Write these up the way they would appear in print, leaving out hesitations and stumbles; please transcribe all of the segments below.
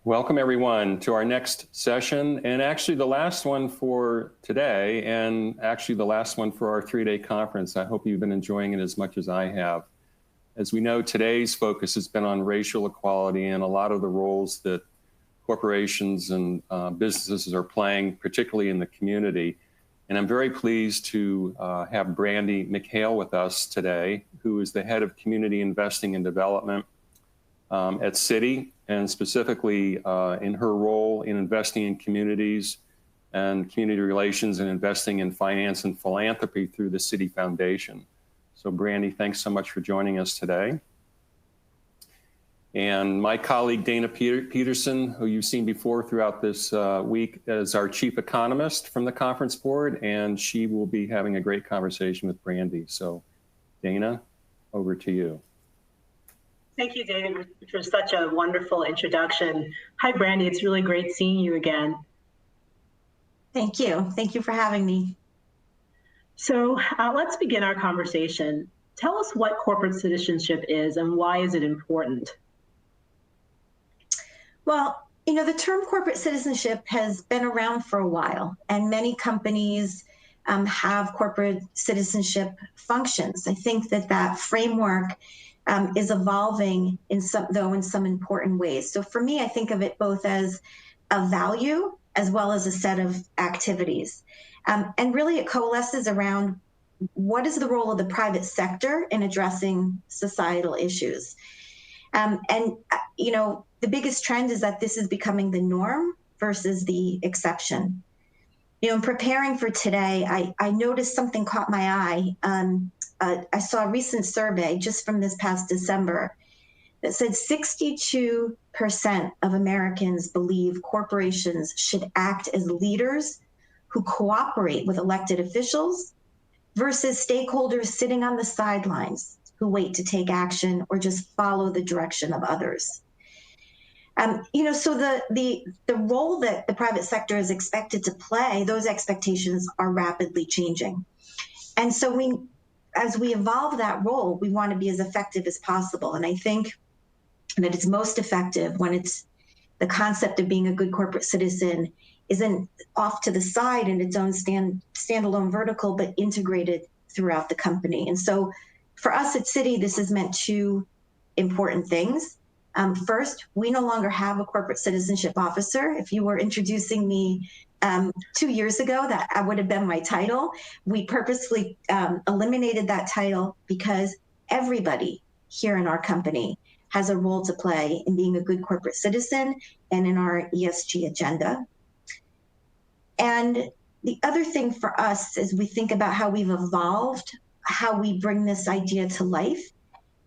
Welcome everyone to our next session, and actually the last one for today, and actually the last one for our 3-day conference. I hope you've been enjoying it as much as I have. As we know, today's focus has been on racial equality and a lot of the roles that corporations and businesses are playing, particularly in the community. And I'm very pleased to have Brandee McHale with us today, who is the head of community investing and development at Citi, and specifically in her role in investing in communities and community relations and investing in finance and philanthropy through the Citi Foundation. So Brandee, thanks so much for joining us today. And my colleague Dana Peterson, who you've seen before throughout this week, is our chief economist from the conference board, and she will be having a great conversation with Brandee. So Dana, over to you. Thank you, David, for such a wonderful introduction. Hi, Brandee. It's really great seeing you again. Thank you. Thank you for having me. So let's begin our conversation. Tell us what corporate citizenship is and why is it important? Well, you know, the term corporate citizenship has been around for a while, and many companies have corporate citizenship functions. I think that framework is evolving in some important ways. So for me, I think of it both as a value as well as a set of activities. And really it coalesces around what is the role of the private sector in addressing societal issues. You know, the biggest trend is that this is becoming the norm versus the exception. You know, in preparing for today, I noticed something caught my eye. I saw a recent survey just from this past December that said 62% of Americans believe corporations should act as leaders who cooperate with elected officials versus stakeholders sitting on the sidelines who wait to take action or just follow the direction of others. You know, so the role that the private sector is expected to play, those expectations are rapidly changing. And so as we evolve that role, we want to be as effective as possible. And I think that it's most effective when it's the concept of being a good corporate citizen isn't off to the side in its own standalone vertical, but integrated throughout the company. And so for us at Citi, this has meant two important things. First, we no longer have a corporate citizenship officer. If you were introducing me 2 years ago, that would have been my title. We purposely eliminated that title because everybody here in our company has a role to play in being a good corporate citizen and in our ESG agenda. And the other thing for us as we think about how we've evolved, how we bring this idea to life,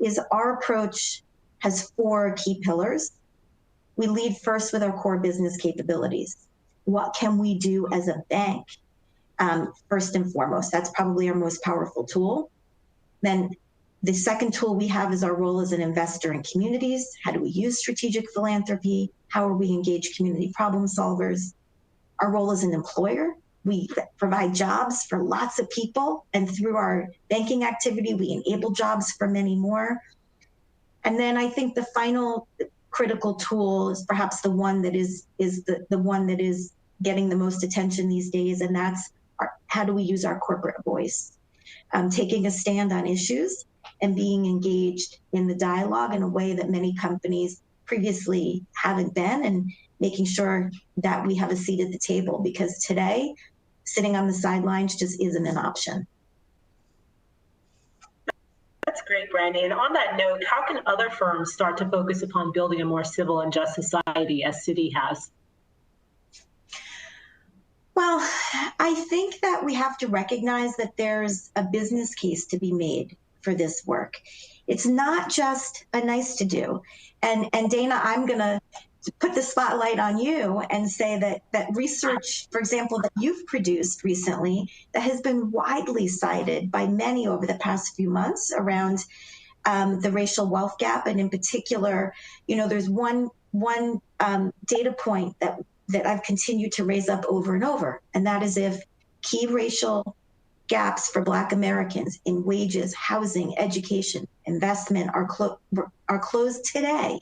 is our approach has 4 key pillars. We lead first with our core business capabilities. What can we do as a bank? First and foremost, that's probably our most powerful tool. Then the second tool we have is our role as an investor in communities. How do we use strategic philanthropy? How are we engaged community problem solvers? Our role as an employer. We provide jobs for lots of people, and through our banking activity, we enable jobs for many more. And then I think the final critical tool is perhaps the one that is the one that is getting the most attention these days, and that's how do we use our corporate voice, taking a stand on issues and being engaged in the dialogue in a way that many companies previously haven't been, and making sure that we have a seat at the table, because today sitting on the sidelines just isn't an option. That's great, Brandee. And on that note, how can other firms start to focus upon building a more civil and just society as Citi has? Well, I think that we have to recognize that there's a business case to be made for this work. It's not just a nice to do. And Dana, I'm going to put the spotlight on you and say that research, for example, that you've produced recently that has been widely cited by many over the past few months around the racial wealth gap. And in particular, you know, there's one data point that I've continued to raise up over and over, and that is if key racial gaps for Black Americans in wages, housing, education, investment are closed today,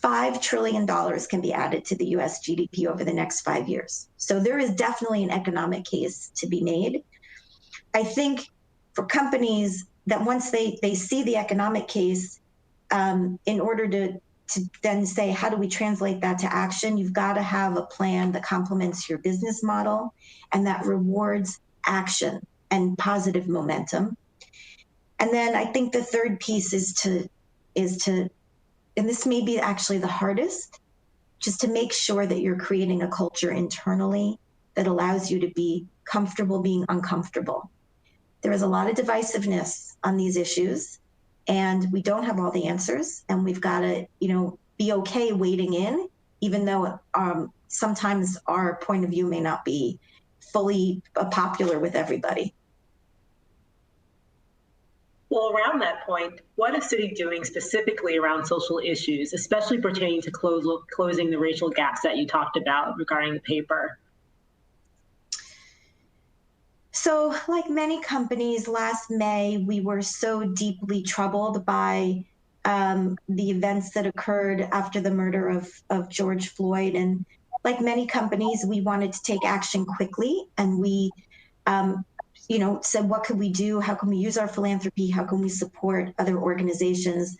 $5 trillion can be added to the US GDP over the next 5 years. So there is definitely an economic case to be made. I think for companies that once they see the economic case, in order to then say, how do we translate that to action? You've got to have a plan that complements your business model and that rewards action and positive momentum. And then I think the third piece is to, and this may be actually the hardest, just to make sure that you're creating a culture internally that allows you to be comfortable being uncomfortable. There is a lot of divisiveness on these issues, and we don't have all the answers, and we've got to, be okay wading in, even though sometimes our point of view may not be fully popular with everybody. Well, around that point, what is Citi doing specifically around social issues, especially pertaining to closing the racial gaps that you talked about regarding the paper? So, like many companies, last May, we were so deeply troubled by the events that occurred after the murder of George Floyd. And like many companies, we wanted to take action quickly. And we, said, what could we do? How can we use our philanthropy? How can we support other organizations?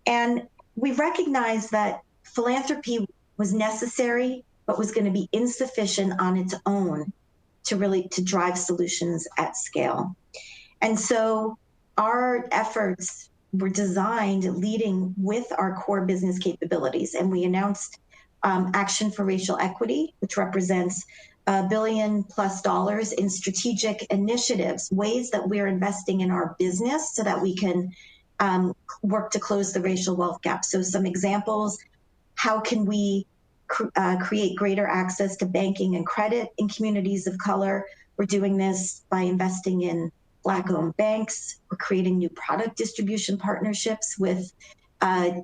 And we recognized that philanthropy was necessary, but was going to be insufficient on its own to drive solutions at scale. And so our efforts were designed leading with our core business capabilities. And we announced Action for Racial Equity, which represents $1 billion+ in strategic initiatives, ways that we're investing in our business so that we can work to close the racial wealth gap. So some examples: how can we create greater access to banking and credit in communities of color? We're doing this by investing in Black-owned banks. We're creating new product distribution partnerships with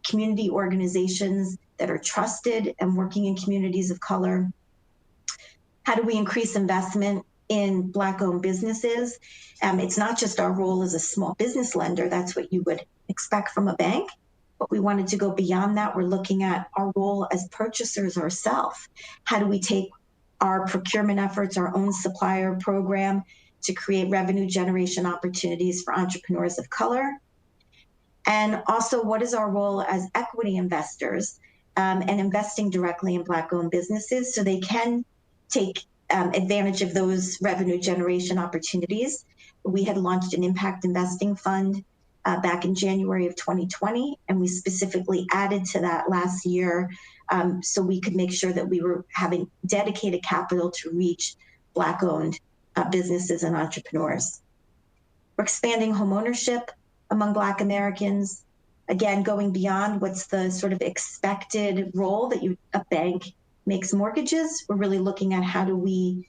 community organizations that are trusted and working in communities of color. How do we increase investment in Black-owned businesses? It's not just our role as a small business lender. That's what you would expect from a bank. But we wanted to go beyond that. We're looking at our role as purchasers ourselves. How do we take our procurement efforts, our own supplier program, to create revenue generation opportunities for entrepreneurs of color? And also, what is our role as equity investors and investing directly in Black-owned businesses so they can take advantage of those revenue generation opportunities? We had launched an impact investing fund back in January of 2020, and we specifically added to that last year so we could make sure that we were having dedicated capital to reach Black-owned businesses and entrepreneurs. We're expanding homeownership among Black Americans, again, going beyond what's the sort of expected role that a bank makes mortgages. We're really looking at how do we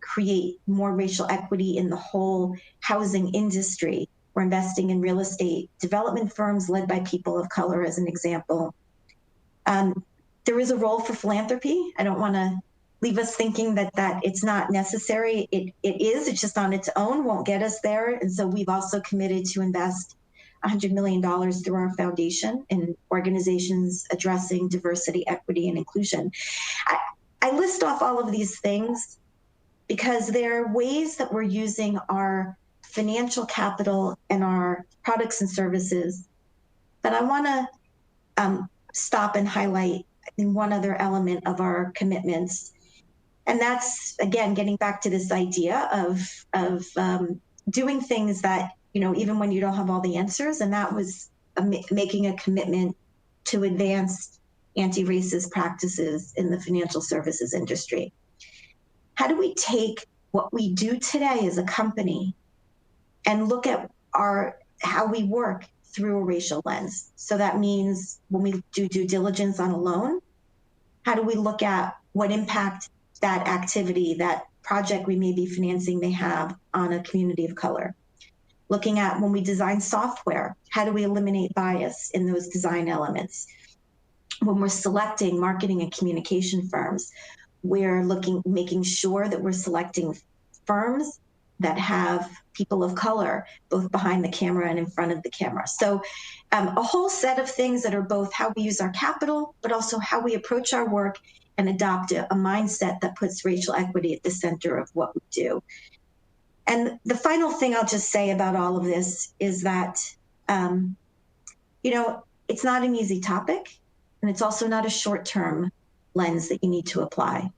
create more racial equity in the whole housing industry. We're investing in real estate development firms led by people of color, as an example. There is a role for philanthropy. I don't want to leave us thinking that it's not necessary. It is. It's just on its own won't get us there. And so we've also committed to invest $100 million through our foundation in organizations addressing diversity, equity, and inclusion. I list off all of these things because they're ways that we're using our financial capital and our products and services. But I want to stop and highlight one other element of our commitments. And that's, again, getting back to this idea of doing things that, even when you don't have all the answers. And that was making a commitment to advance anti-racist practices in the financial services industry. How do we take what we do today as a company and look at how we work through a racial lens? So that means when we do due diligence on a loan, how do we look at what impact that activity, that project we may be financing may have on a community of color? Looking at when we design software, how do we eliminate bias in those design elements? When we're selecting marketing and communication firms, we're making sure that we're selecting firms that have people of color, both behind the camera and in front of the camera. So a whole set of things that are both how we use our capital, but also how we approach our work and adopt a mindset that puts racial equity at the center of what we do. And the final thing I'll just say about all of this is that, it's not an easy topic, and it's also not a short-term lens that you need to apply.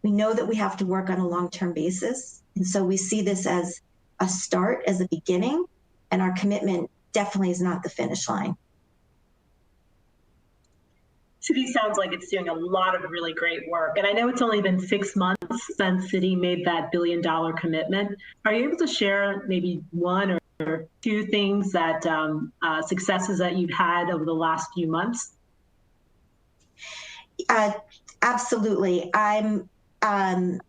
We know that we have to work on a long-term basis, and so we see this as a start, as a beginning, and our commitment definitely is not the finish line. Citi sounds like it's doing a lot of really great work. And I know it's only been 6 months since Citi made that $1 billion commitment. Are you able to share maybe one or two things that successes that you've had over the last few months? Absolutely. I'm, one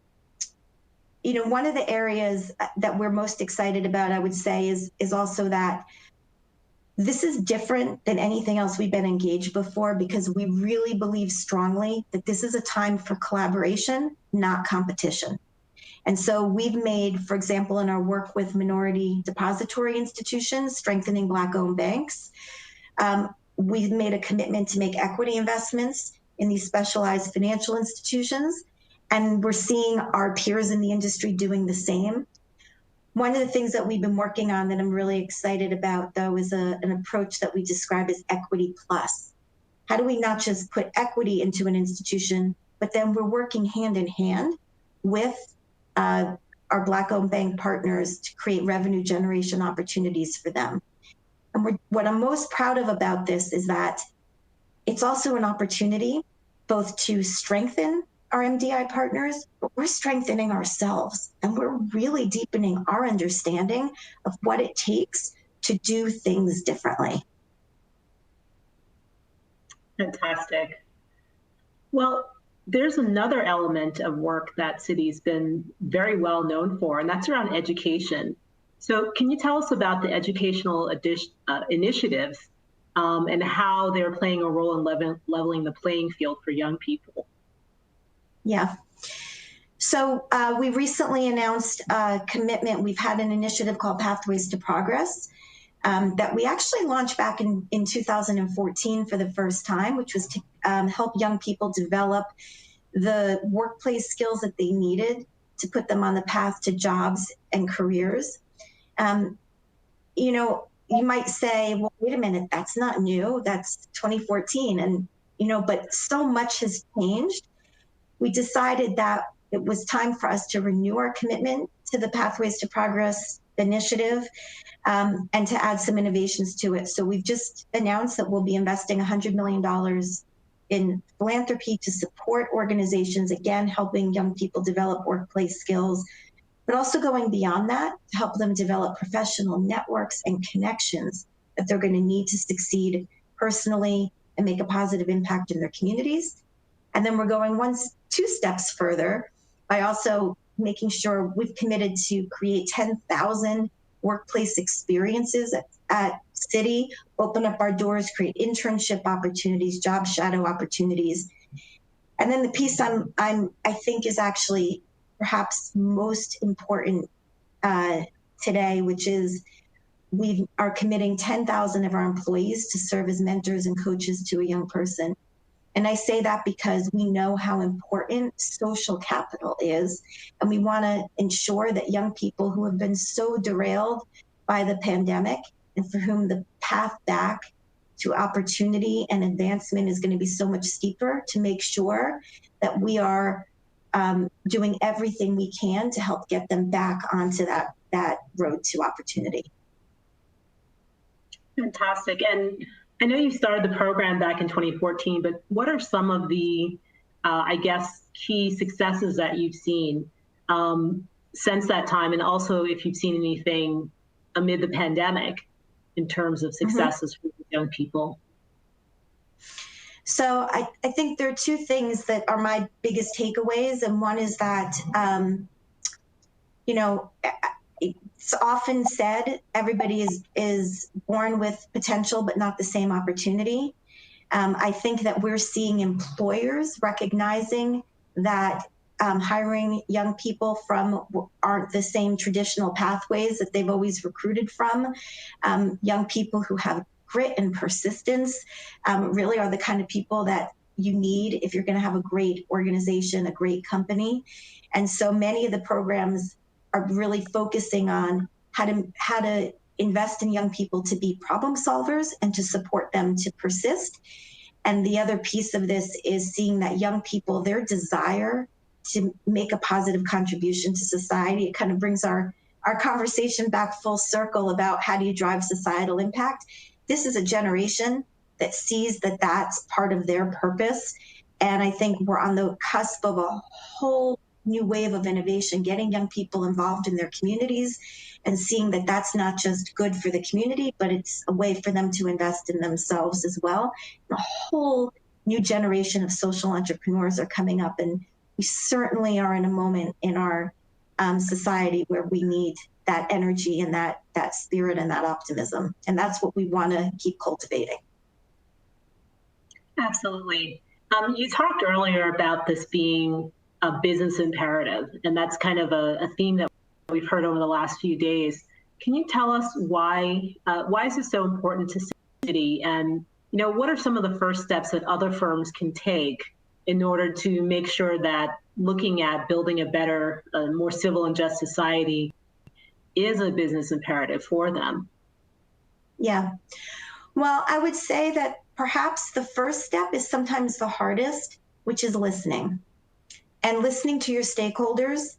of the areas that we're most excited about, I would say, is also that this is different than anything else we've been engaged before, because we really believe strongly that this is a time for collaboration, not competition. And so we've made, for example, in our work with minority depository institutions, strengthening Black-owned banks, we've made a commitment to make equity investments in these specialized financial institutions, and we're seeing our peers in the industry doing the same. One of the things that we've been working on that I'm really excited about, though, is an approach that we describe as Equity Plus. How do we not just put equity into an institution, but then we're working hand in hand with our Black-owned bank partners to create revenue generation opportunities for them. And what I'm most proud of about this is that it's also an opportunity both to strengthen our MDI partners, but we're strengthening ourselves, and we're really deepening our understanding of what it takes to do things differently. Fantastic. Well, there's another element of work that Citi's been very well known for, and that's around education. So can you tell us about the educational initiatives and how they're playing a role in leveling the playing field for young people? Yeah. So we recently announced a commitment. We've had an initiative called Pathways to Progress that we actually launched back in 2014 for the first time, which was to help young people develop the workplace skills that they needed to put them on the path to jobs and careers. You might say, well, wait a minute, that's not new. That's 2014. And, but so much has changed. We decided that it was time for us to renew our commitment to the Pathways to Progress initiative and to add some innovations to it. So we've just announced that we'll be investing $100 million in philanthropy to support organizations, again, helping young people develop workplace skills, but also going beyond that to help them develop professional networks and connections that they're going to need to succeed personally and make a positive impact in their communities. And then we're going two steps further by also making sure we've committed to create 10,000 workplace experiences at Citi, open up our doors, create internship opportunities, job shadow opportunities. And then the piece I think is actually perhaps most important today, which is we are committing 10,000 of our employees to serve as mentors and coaches to a young person. And I say that because we know how important social capital is, and we want to ensure that young people who have been so derailed by the pandemic and for whom the path back to opportunity and advancement is going to be so much steeper, to make sure that we are doing everything we can to help get them back onto that road to opportunity. Fantastic. And I know you started the program back in 2014, but what are some of the, key successes that you've seen since that time? And also if you've seen anything amid the pandemic in terms of successes for young people? So I think there are two things that are my biggest takeaways. And one is that, it's often said everybody is born with potential, but not the same opportunity. I think that we're seeing employers recognizing that hiring young people from aren't the same traditional pathways that they've always recruited from. Young people who have grit and persistence really are the kind of people that you need if you're going to have a great organization, a great company. And so many of the programs are really focusing on how to invest in young people to be problem solvers and to support them to persist. And the other piece of this is seeing that young people, their desire to make a positive contribution to society. It kind of brings our conversation back full circle about how do you drive societal impact. This is a generation that sees that that's part of their purpose. And I think we're on the cusp of a whole new wave of innovation, getting young people involved in their communities and seeing that that's not just good for the community, but it's a way for them to invest in themselves as well. A whole new generation of social entrepreneurs are coming up, and we certainly are in a moment in our society where we need that energy and that spirit and that optimism. And that's what we want to keep cultivating. Absolutely. You talked earlier about this being a business imperative, and that's kind of a theme that we've heard over the last few days. Can you tell us why is this so important to Citi, and what are some of the first steps that other firms can take in order to make sure that looking at building a better, more civil and just society is a business imperative for them? Yeah. Well, I would say that perhaps the first step is sometimes the hardest, which is listening and listening to your stakeholders.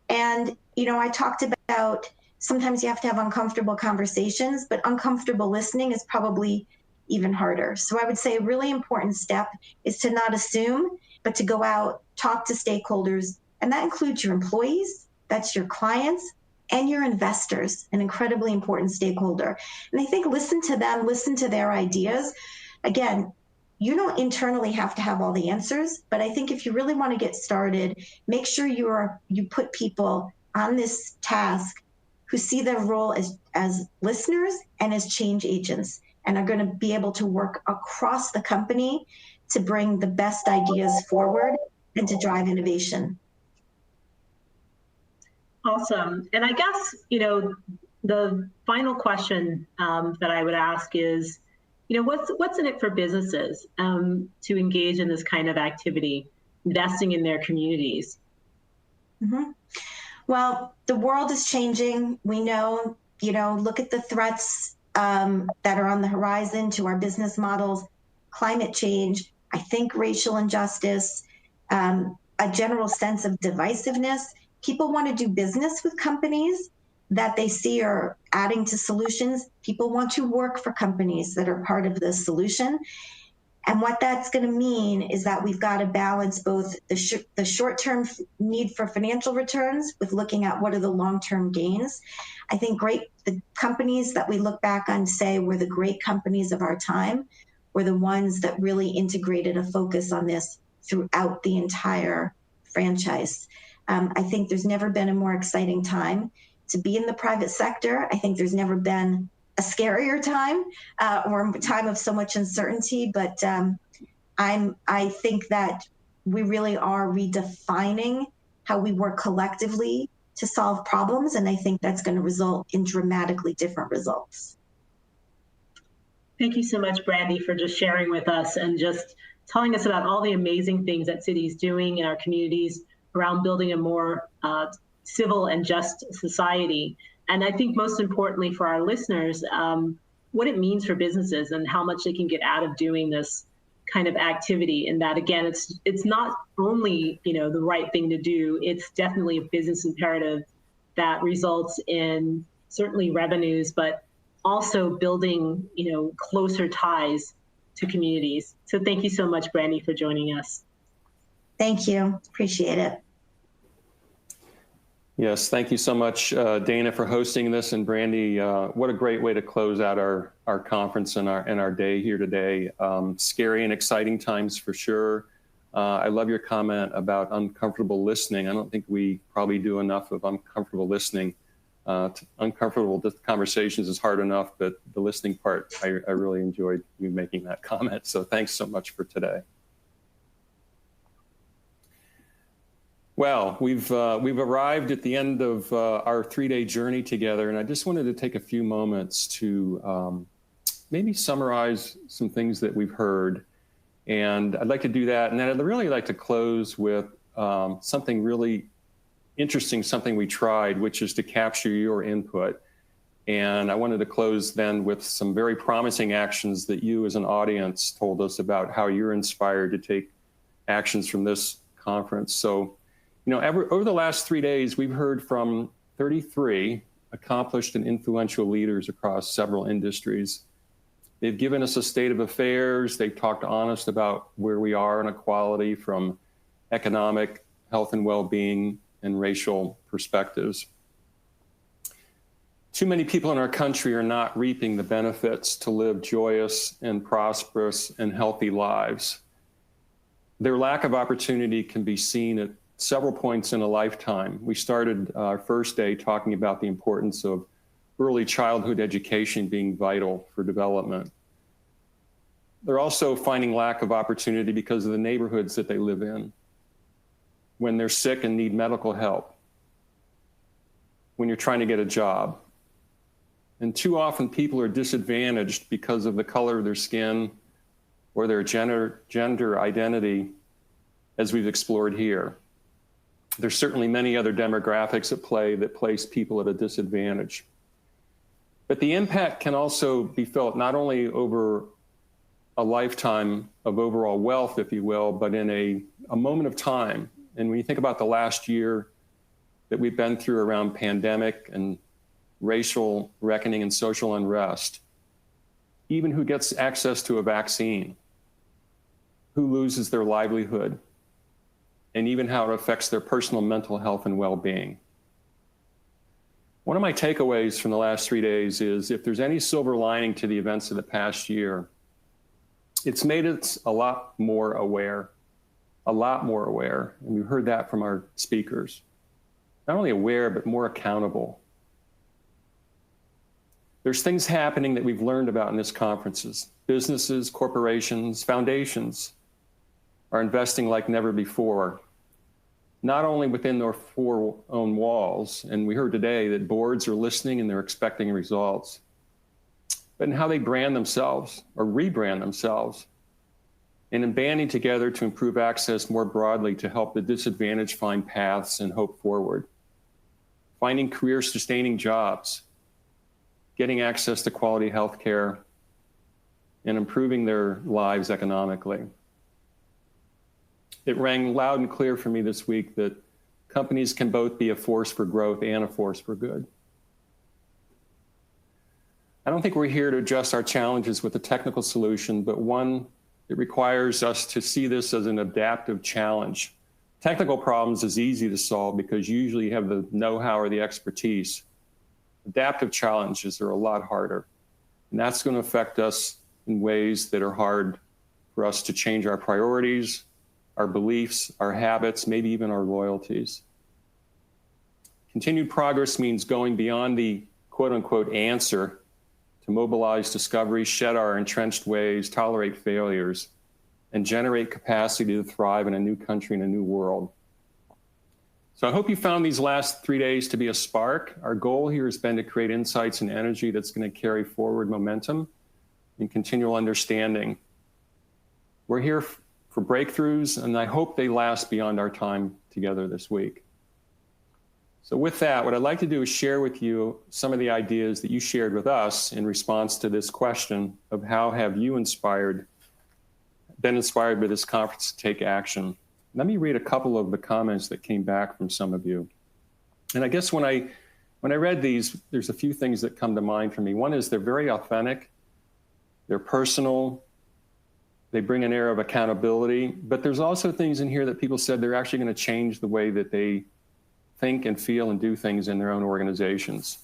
And, I talked about sometimes you have to have uncomfortable conversations, but uncomfortable listening is probably even harder. So I would say a really important step is to not assume, but to go out, talk to stakeholders. And that includes your employees, that's your clients, and your investors, an incredibly important stakeholder. And I think listen to them, listen to their ideas. Again, you don't internally have to have all the answers, but I think if you really want to get started, make sure you put people on this task who see their role as listeners and as change agents, and are going to be able to work across the company to bring the best ideas forward and to drive innovation. Awesome. And I guess, the final question that I would ask is, what's in it for businesses to engage in this kind of activity, investing in their communities? Mm-hmm. Well, the world is changing. We know, look at the threats that are on the horizon to our business models, climate change, I think racial injustice, a general sense of divisiveness. People want to do business with companies that they see are adding to solutions. People want to work for companies that are part of the solution. And what that's going to mean is that we've got to balance both the short-term need for financial returns with looking at what are the long-term gains. I think the companies that we look back on say were the great companies of our time were the ones that really integrated a focus on this throughout the entire franchise. I think there's never been a more exciting time to be in the private sector. I think there's never been a scarier time or a time of so much uncertainty, but I think that we really are redefining how we work collectively to solve problems, and I think that's going to result in dramatically different results. Thank you so much, Brandee, for just sharing with us and just telling us about all the amazing things that Citi is doing in our communities around building a more civil and just society. And I think most importantly for our listeners, what it means for businesses and how much they can get out of doing this kind of activity. And that, again, it's not only the right thing to do, it's definitely a business imperative that results in certainly revenues, but also building closer ties to communities. So thank you so much, Brandee, for joining us. Thank you. Appreciate it. Yes, thank you so much, Dana, for hosting this, and Brandee, what a great way to close out our conference and our day here today. Scary and exciting times for sure. I love your comment about uncomfortable listening. I don't think we probably do enough of uncomfortable listening. Uncomfortable conversations is hard enough, but the listening part, I really enjoyed you making that comment. So thanks so much for today. Well, we've arrived at the end of our 3-day journey together, and I just wanted to take a few moments to maybe summarize some things that we've heard. And I'd like to do that. And then I'd really like to close with something really interesting, something we tried, which is to capture your input. And I wanted to close then with some very promising actions that you as an audience told us about how you're inspired to take actions from this conference. So, you know, over the last 3 days, we've heard from 33 accomplished and influential leaders across several industries. They've given us a state of affairs. They've talked honest about where we are in equality from economic, health and well-being, and racial perspectives. Too many people in our country are not reaping the benefits to live joyous and prosperous and healthy lives. Their lack of opportunity can be seen at several points in a lifetime. We started our first day talking about the importance of early childhood education being vital for development. They're also finding lack of opportunity because of the neighborhoods that they live in. When they're sick and need medical help, when you're trying to get a job. And too often people are disadvantaged because of the color of their skin or their gender identity, as we've explored here. There's certainly many other demographics at play that place people at a disadvantage. But the impact can also be felt not only over a lifetime of overall wealth, if you will, but in a moment of time. And when you think about the last year that we've been through around pandemic and racial reckoning and social unrest, even who gets access to a vaccine, who loses their livelihood, and even how it affects their personal mental health and well-being. One of my takeaways from the last 3 days is if there's any silver lining to the events of the past year, it's made us a lot more aware. And we heard that from our speakers. Not only aware, but more accountable. There's things happening that we've learned about in this conferences. Businesses, corporations, foundations are investing like never before, not only within their four own walls, and we heard today that boards are listening and they're expecting results, but in how they brand themselves or rebrand themselves, and in banding together to improve access more broadly to help the disadvantaged find paths and hope forward, finding career-sustaining jobs, getting access to quality health care, and improving their lives economically. It rang loud and clear for me this week that companies can both be a force for growth and a force for good. I don't think we're here to address our challenges with a technical solution, but one that requires us to see this as an adaptive challenge. Technical problems is easy to solve because usually you have the know-how or the expertise. Adaptive challenges are a lot harder, and that's going to affect us in ways that are hard for us to change our priorities, our beliefs, our habits, maybe even our loyalties. Continued progress means going beyond the quote unquote answer to mobilize discovery, shed our entrenched ways, tolerate failures, and generate capacity to thrive in a new country and a new world. So I hope you found these last 3 days to be a spark. Our goal here has been to create insights and energy that's going to carry forward momentum and continual understanding. We're here for breakthroughs, and I hope they last beyond our time together this week. So with that, what I'd like to do is share with you some of the ideas that you shared with us in response to this question of how have you been inspired by this conference to take action. Let me read a couple of the comments that came back from some of you. And I guess when I read these, there's a few things that come to mind for me. One is they're very authentic, they're personal, they bring an air of accountability, but there's also things in here that people said they're actually going to change the way that they think and feel and do things in their own organizations.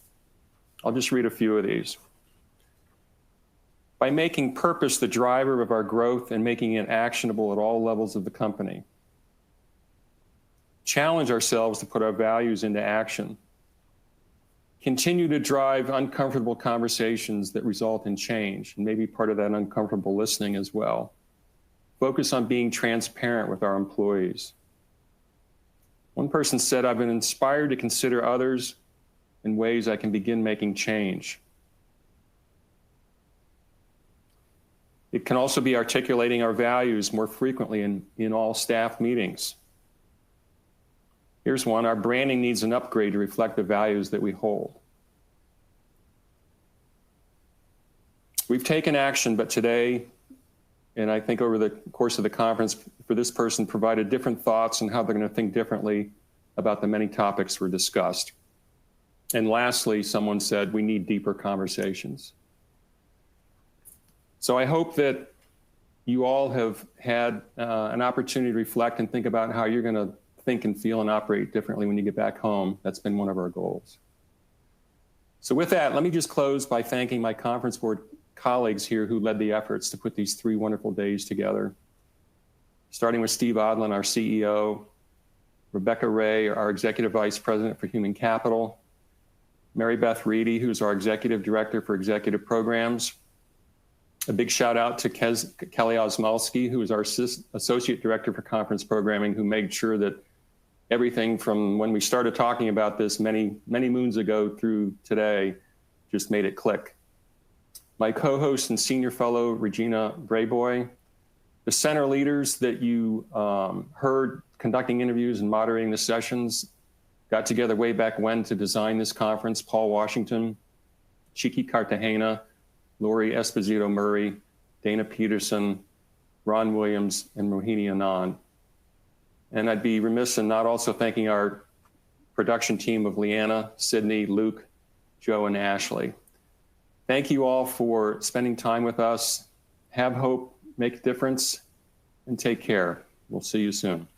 I'll just read a few of these. By making purpose the driver of our growth and making it actionable at all levels of the company. Challenge ourselves to put our values into action. Continue to drive uncomfortable conversations that result in change, and maybe part of that uncomfortable listening as well. Focus on being transparent with our employees. One person said, "I've been inspired to consider others in ways I can begin making change." It can also be articulating our values more frequently in all staff meetings. Here's one: "Our branding needs an upgrade to reflect the values that we hold." We've taken action, but today, and I think over the course of the conference, for this person, provided different thoughts on how they're going to think differently about the many topics were discussed. And lastly, someone said, "We need deeper conversations." So I hope that you all have had an opportunity to reflect and think about how you're going to think and feel and operate differently when you get back home. That's been one of our goals. So with that, let me just close by thanking my conference board colleagues here who led the efforts to put these 3 wonderful days together. Starting with Steve Odland, our CEO, Rebecca Ray, our Executive Vice President for Human Capital, Mary Beth Reedy, who's our Executive Director for Executive Programs. A big shout out to Kelly Osmulski, who is our Associate Director for Conference Programming, who made sure that everything from when we started talking about this many moons ago through today just made it click. My co-host and senior fellow, Regina Brayboy, the center leaders that you heard conducting interviews and moderating the sessions, got together way back when to design this conference: Paul Washington, Chiki Cartagena, Lori Esposito Murray, Dana Peterson, Ron Williams, and Mohini Anand. And I'd be remiss in not also thanking our production team of Leanna, Sydney, Luke, Joe, and Ashley. Thank you all for spending time with us. Have hope, make a difference, and take care. We'll see you soon.